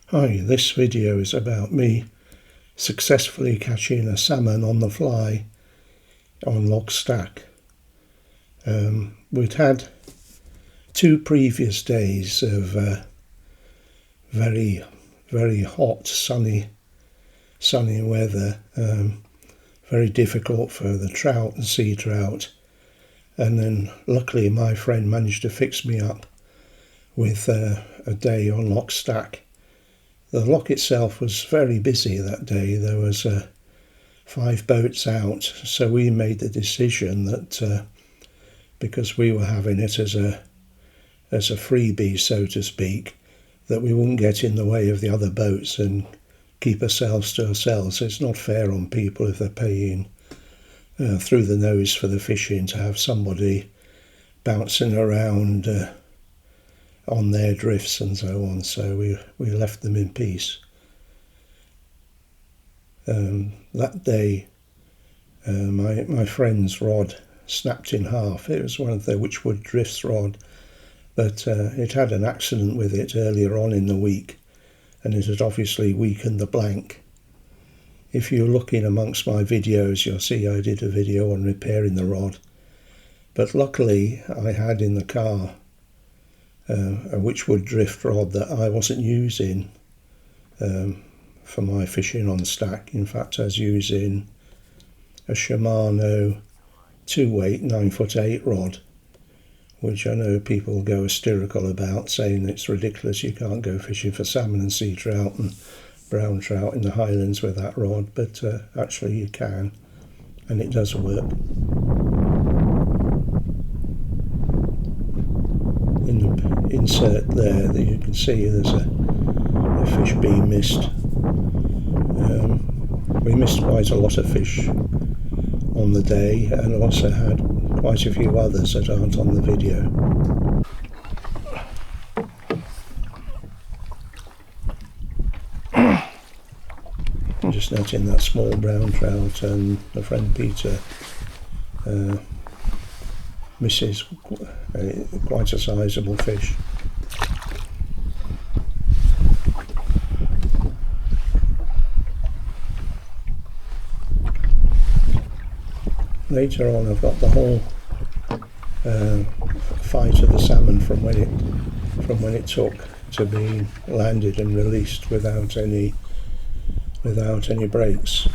Hi, this video is about me successfully catching a salmon on the fly on Loch Stack. We'd had 2 previous days of very hot, sunny weather, very difficult for the trout and sea trout, and then luckily my friend managed to fix me up with a day on Loch Stack. The loch itself was very busy that day. There was 5 boats out, so we made the decision that because we were having it as a freebie, so to speak, that we wouldn't get in the way of the other boats and keep ourselves to ourselves. It's not fair on people if they're paying through the nose for the fishing to have somebody bouncing around on their drifts and so on, so we left them in peace. That day my friend's rod snapped in half. It was one of the Witchwood Drifts rod, but it had an accident with it earlier on in the week, and it had obviously weakened the blank. If you're looking amongst my videos, you'll see I did a video on repairing the rod, but luckily I had in the car a Witchwood drift rod that I wasn't using for my fishing on Stack. In fact, I was using a Shimano 2-weight 9'8" rod, which I know people go hysterical about, saying it's ridiculous, you can't go fishing for salmon and sea trout and brown trout in the Highlands with that rod, but actually you can, and it does work. In the insert there that you can see, there's a fish being missed. We missed quite a lot of fish on the day, and also had quite a few others that aren't on the video. I'm just netting that small brown trout, and my friend Peter misses quite a sizable fish. Later on I've got the whole fight of the salmon from when it took to being landed and released without any breaks.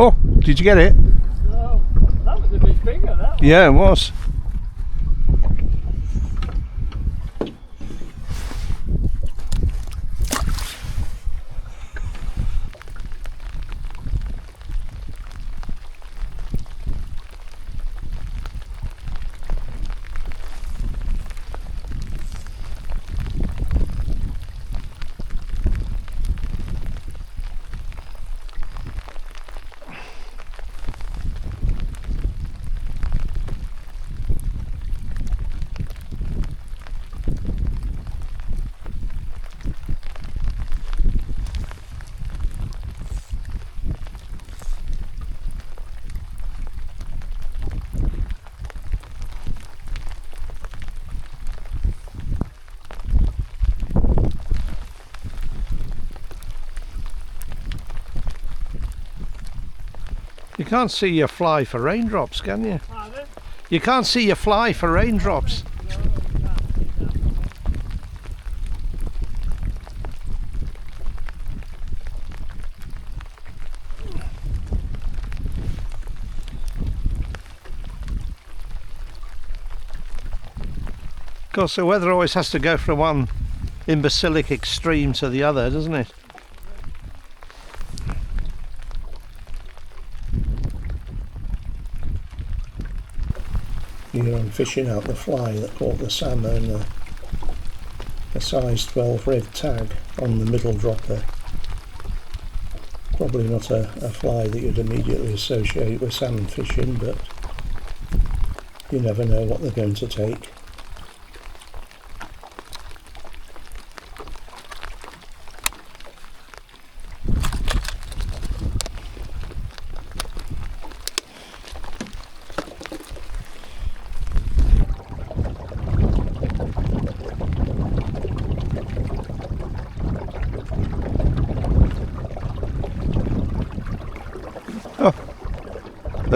Oh, did you get it? No, that was a bit bigger, that one. Yeah, it was. You can't see your fly for raindrops, can you? Pardon? You can't see your fly for raindrops. No, I can't see that. Of course, the weather always has to go from one imbecilic extreme to the other, doesn't it? Here I'm fishing out the fly that caught the salmon, a size 12 red tag on the middle dropper. Probably not a fly that you'd immediately associate with salmon fishing, but you never know what they're going to take.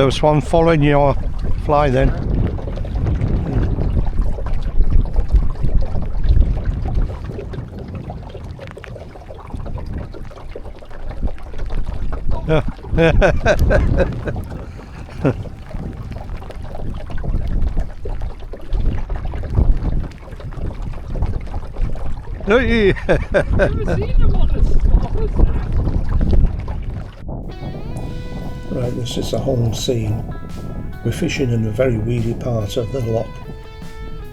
there was one following your fly then. Never seen them on the smallest. Right, this is the whole scene. We're fishing in a very weedy part of the loch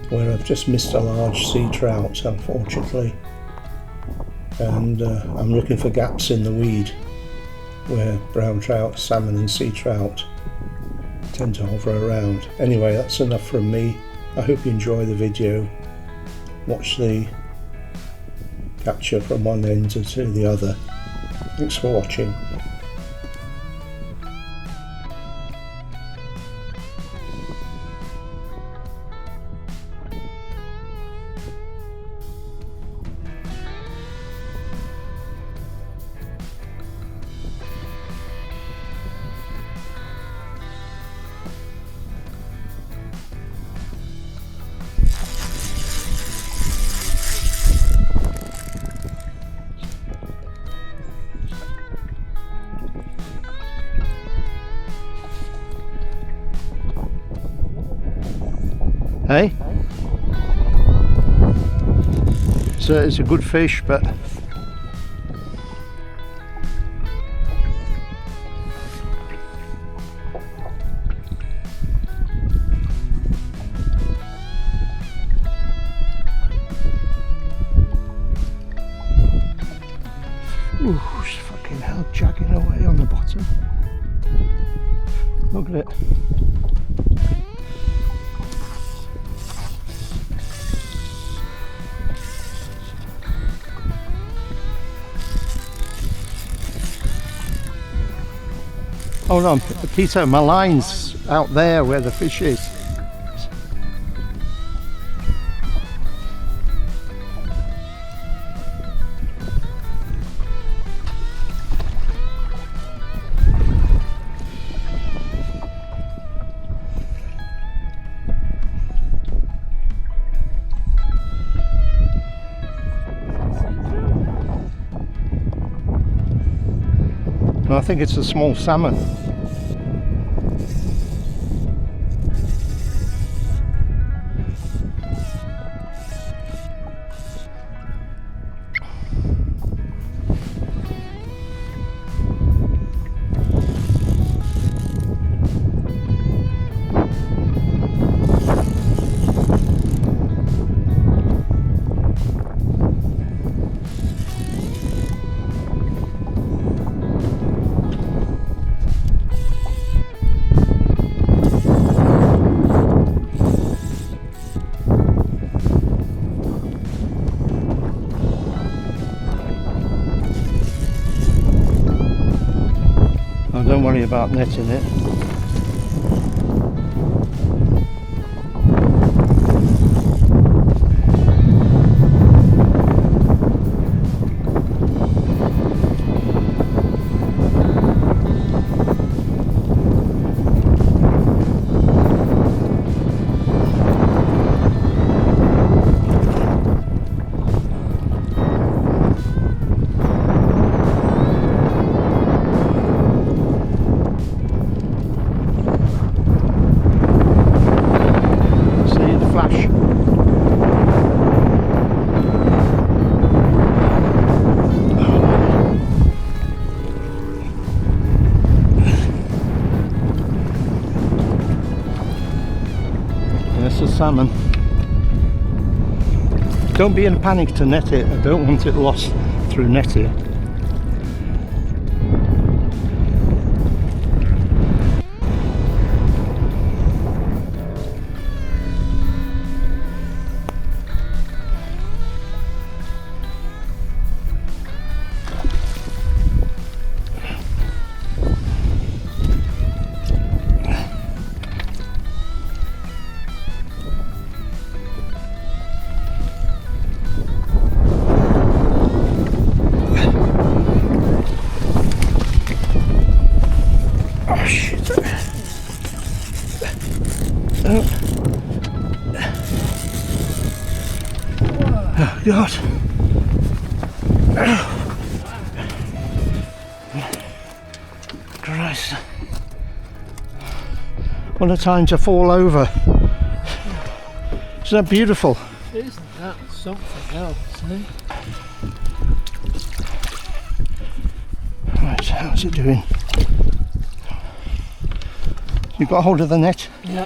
where I've just missed a large sea trout, unfortunately, and I'm looking for gaps in the weed where brown trout, salmon and sea trout tend to hover around. Anyway, that's enough from me. I hope you enjoy the video. Watch the capture from one end to the other. Thanks for watching. Hey? So it's a good fish, but ooh, it's fucking hell jagging away on the bottom. Look at it. Hold on, Peter, my line's out there where the fish is. And I think it's a small salmon. Don't worry about netting it. That's a salmon. Don't be in a panic to net it. I don't want it lost through netting. God. Christ. What a time to fall over. Isn't that beautiful? Isn't that something else, eh? Right, how's it doing? You got hold of the net? Yeah.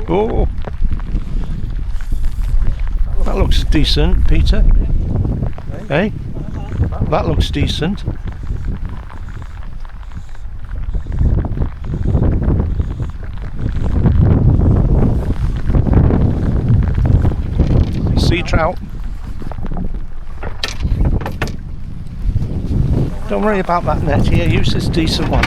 Oh, that looks decent, Peter. Hey, that looks decent. Sea trout. Don't worry about that net here, use this decent one.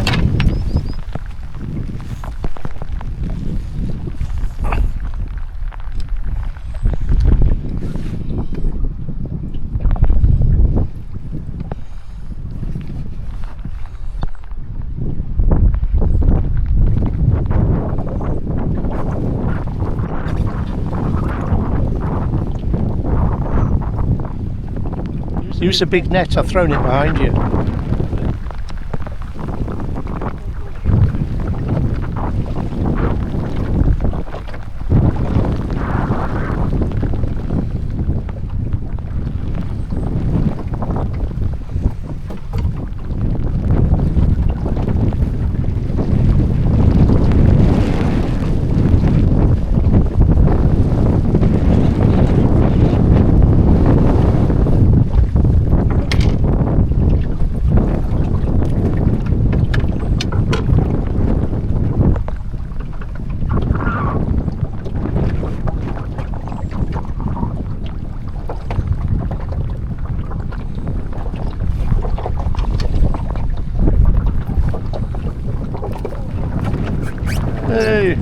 Use a big net, I've thrown it behind you. Hey!